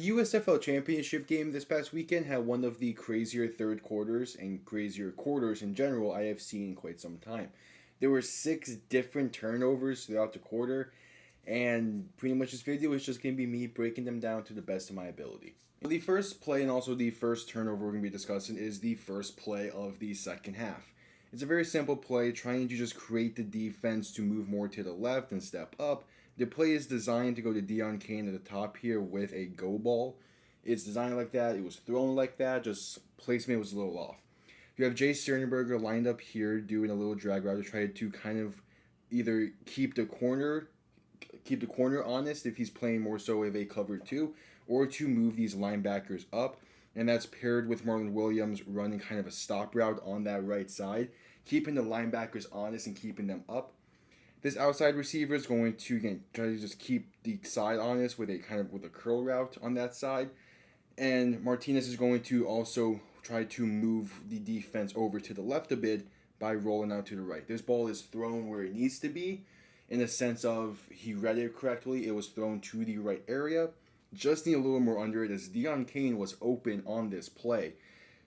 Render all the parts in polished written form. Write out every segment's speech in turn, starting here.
The USFL Championship game this past weekend had one of the crazier third quarters and crazier quarters in general I have seen in quite some time. There were 6 different turnovers throughout the quarter, and pretty much this video is just going to be me breaking them down to the best of my ability. The first play and also the first turnover we're going to be discussing is the first play of the second half. It's a very simple play, trying to just create the defense to move more to the left and step up. The play is designed to go to Deon Cain at the top here with a go ball. It's designed like that. It was thrown like that. Just placement was a little off. You have Jay Sternberger lined up here doing a little drag route to try to kind of either keep the corner honest if he's playing more so with a cover 2, or to move these linebackers up. And that's paired with Marlon Williams running kind of a stop route on that right side, keeping the linebackers honest and keeping them up. This outside receiver is going to, again, try to just keep the side honest with a curl route on that side. And Martinez is going to also try to move the defense over to the left a bit by rolling out to the right. This ball is thrown where it needs to be, in the sense of he read it correctly. It was thrown to the right area. Just need a little more under it, as Deon Cain was open on this play.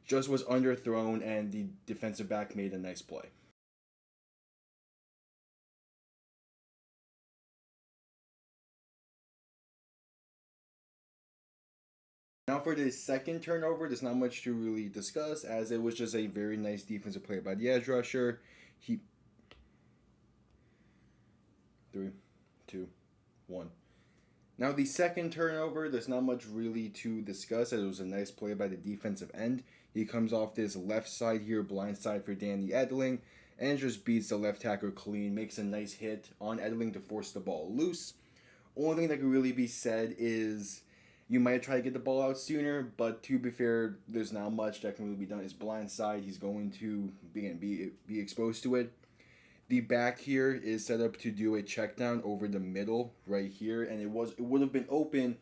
Just was underthrown, and the defensive back made a nice play. Now for the second turnover, there's not much to really discuss, as it was just a very nice defensive play by the edge rusher. 3, 2, 1. Now the second turnover, there's not much really to discuss, as it was a nice play by the defensive end. He comes off this left side here, blind side for Danny Edling, and just beats the left tackle clean, makes a nice hit on Edling to force the ball loose. Only thing that could really be said is you might try to get the ball out sooner, but to be fair, there's not much that can really be done. It's blind side, he's going to be exposed to it. The back here is set up to do a check down over the middle right here, and it would have been open,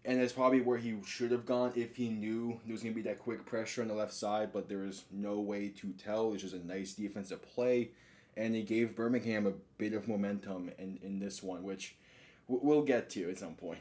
and that's probably where he should have gone if he knew there was going to be that quick pressure on the left side, but there is no way to tell. It's just a nice defensive play, and it gave Birmingham a bit of momentum in this one, which we'll get to at some point.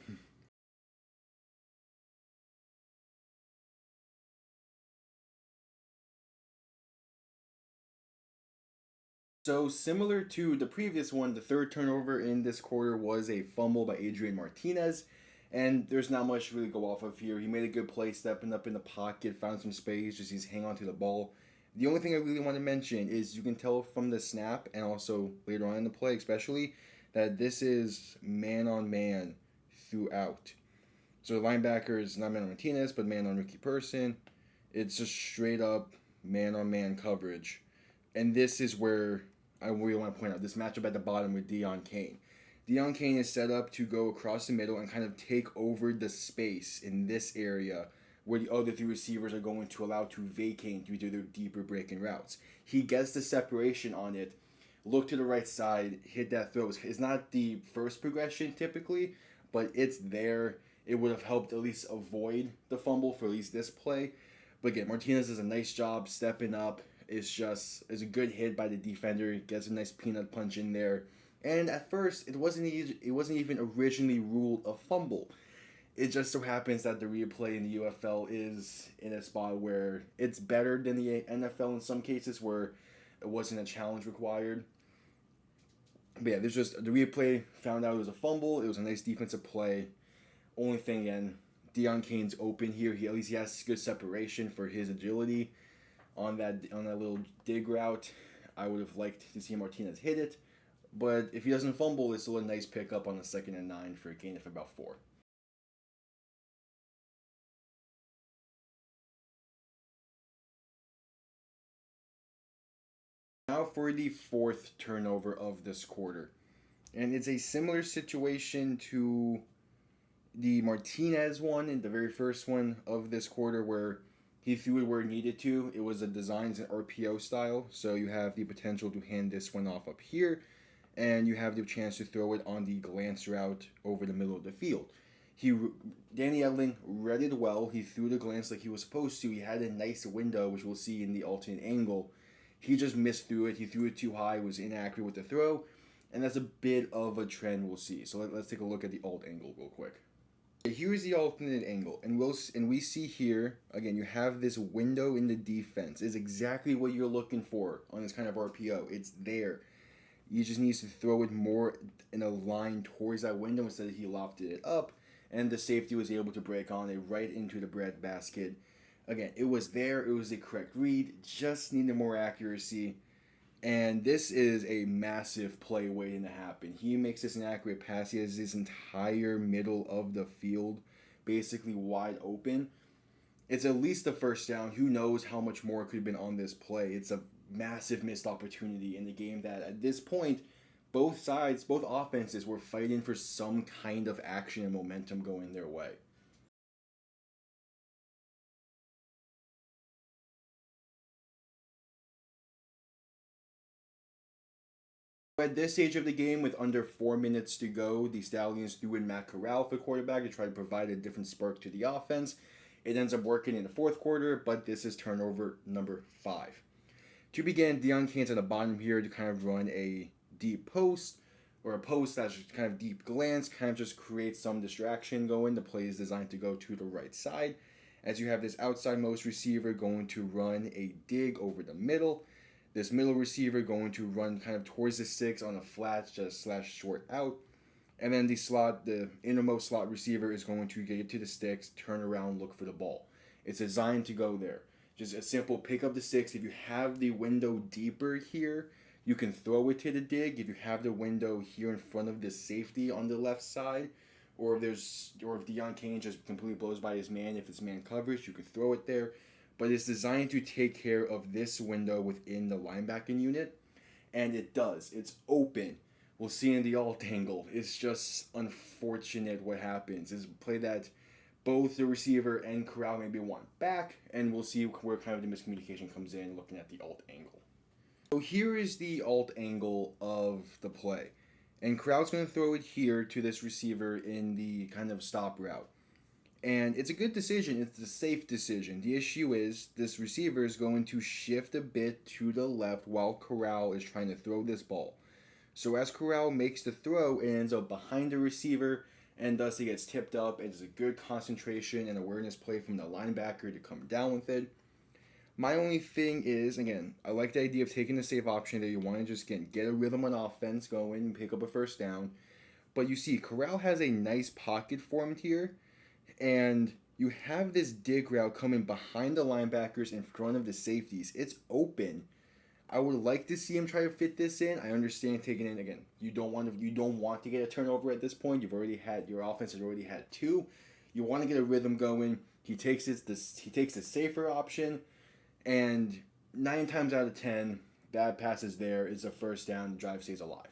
So similar to the previous one, the third turnover in this quarter was a fumble by Adrian Martinez, and there's not much to really go off of here. He made a good play stepping up in the pocket, found some space, just he's hang on to the ball. The only thing I really want to mention is you can tell from the snap and also later on in the play especially that this is man on man throughout. So the linebacker is not man on Martinez, but man on Ricky Person. It's just straight up man on man coverage. And this is where I really want to point out this matchup at the bottom with Deon Cain. Deon Cain is set up to go across the middle and kind of take over the space in this area where the other 3 receivers are going to allow to vacate due to their deeper breaking routes. He gets the separation on it, look to the right side, hit that throw. It's not the first progression typically, but it's there. It would have helped at least avoid the fumble for at least this play. But again, Martinez does a nice job stepping up. It's a good hit by the defender. Gets a nice peanut punch in there. And at first, it wasn't even originally ruled a fumble. It just so happens that the replay in the UFL is in a spot where it's better than the NFL in some cases, where it wasn't a challenge required. But yeah, there's just the replay found out it was a fumble. It was a nice defensive play. Only thing, again, Deon Cain's open here. He has good separation for his agility on that little dig route. I would have liked to see Martinez hit it, but if he doesn't fumble, it's still a nice pickup on the 2nd and 9 for a gain of about 4. Now for the fourth turnover of this quarter, and it's a similar situation to the Martinez one in the very first one of this quarter, where he threw it where he needed to. It was a designs and RPO style, so you have the potential to hand this one off up here, and you have the chance to throw it on the glance route over the middle of the field. Danny Edling read it well. He threw the glance like he was supposed to. He had a nice window, which we'll see in the alternate angle. He just missed through it. He threw it too high, was inaccurate with the throw, and that's a bit of a trend we'll see. So let's take a look at the alt angle real quick. Here's the alternate angle, and we see here again. You have this window in the defense. Is exactly what you're looking for on this kind of RPO. It's there. He just needs to throw it more in a line towards that window instead of he lofted it up, and the safety was able to break on it right into the bread basket. Again, it was there. It was the correct read. Just needed more accuracy. And this is a massive play waiting to happen. He makes this an accurate pass. He has this entire middle of the field basically wide open. It's at least the first down. Who knows how much more could have been on this play? It's a massive missed opportunity in the game that at this point, both sides, both offenses were fighting for some kind of action and momentum going their way. At this stage of the game, with under 4 minutes to go, the Stallions threw in Matt Corral for quarterback to try to provide a different spark to the offense. It ends up working in the fourth quarter, but this is turnover number 5. To begin, Deion Kane's at the bottom here to kind of run a deep post, or a post that's just kind of deep glance, kind of just creates some distraction going. The play is designed to go to the right side, as you have this outside most receiver going to run a dig over the middle. This middle receiver going to run kind of towards the six on a flat, just slash short out. And then the innermost slot receiver is going to get to the sticks, turn around, look for the ball. It's designed to go there. Just a simple pick up the six. If you have the window deeper here, you can throw it to the dig. If you have the window here in front of the safety on the left side, or if Deion Kane just completely blows by his man, if it's man coverage, you can throw it there. But it's designed to take care of this window within the linebacking unit, and it does. It's open. We'll see in the alt angle. It's just unfortunate what happens. It's a play that both the receiver and Corral maybe want back, and we'll see where kind of the miscommunication comes in looking at the alt angle. So here is the alt angle of the play. And Corral's going to throw it here to this receiver in the kind of stop route. And it's a good decision. It's a safe decision. The issue is this receiver is going to shift a bit to the left while Corral is trying to throw this ball. So as Corral makes the throw, it ends up behind the receiver, and thus he gets tipped up. It's a good concentration and awareness play from the linebacker to come down with it. My only thing is, again, I like the idea of taking the safe option that you want to just get a rhythm on offense going and pick up a first down. But you see, Corral has a nice pocket formed here, and you have this dig route coming behind the linebackers in front of the safeties. It's open. I would like to see him try to fit this in. I understand taking in again. You don't want to get a turnover at this point. Your offense has already had 2. You want to get a rhythm going. He takes the safer option, and 9 times out of 10, bad passes there is a first down. The drive stays alive.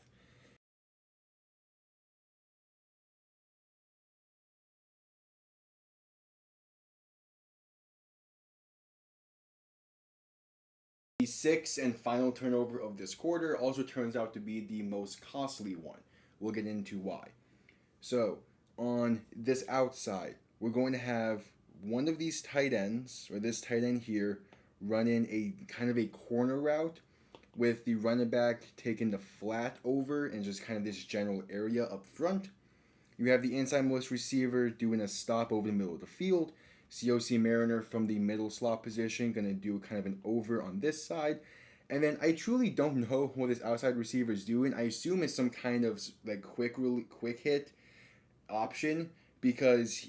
The 6th and final turnover of this quarter also turns out to be the most costly one. We'll get into why. So, on this outside, we're going to have one of these tight ends, or this tight end here, running a kind of a corner route with the running back taking the flat over and just kind of this general area up front. You have the inside most receiver doing a stop over the middle of the field. COC Mariner from the middle slot position going to do kind of an over on this side. And then I truly don't know what this outside receiver is doing. I assume it's some kind of like quick hit option, because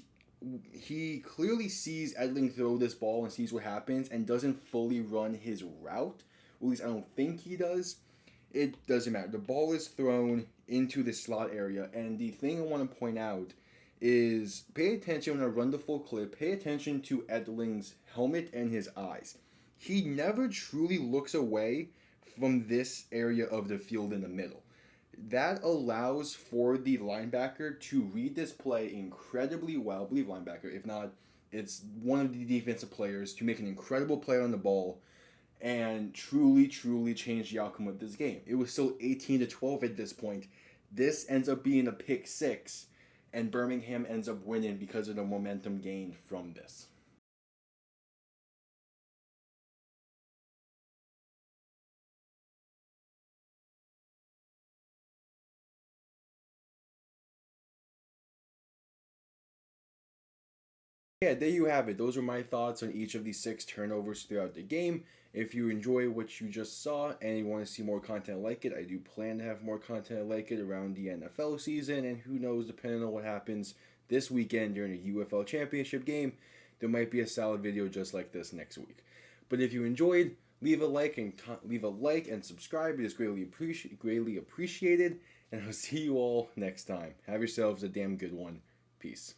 he clearly sees Edling throw this ball and sees what happens and doesn't fully run his route. Or at least I don't think he does. It doesn't matter. The ball is thrown into the slot area, and the thing I want to point out is pay attention when I run the full clip. Pay attention to Edling's helmet and his eyes. He never truly looks away from this area of the field in the middle. That allows for the linebacker to read this play incredibly well. I believe linebacker, if not, it's one of the defensive players, to make an incredible play on the ball and truly change the outcome of this game. It was still 18-12 at this point. This ends up being a pick 6, and Birmingham ends up winning because of the momentum gained from this. Yeah, there you have it. Those are my thoughts on each of these 6 turnovers throughout the game. If you enjoy what you just saw and you want to see more content like it, I do plan to have more content like it around the NFL season. And who knows, depending on what happens this weekend during the UFL Championship game, there might be a solid video just like this next week. But if you enjoyed, leave a like and subscribe. It is greatly appreciated. And I'll see you all next time. Have yourselves a damn good one. Peace.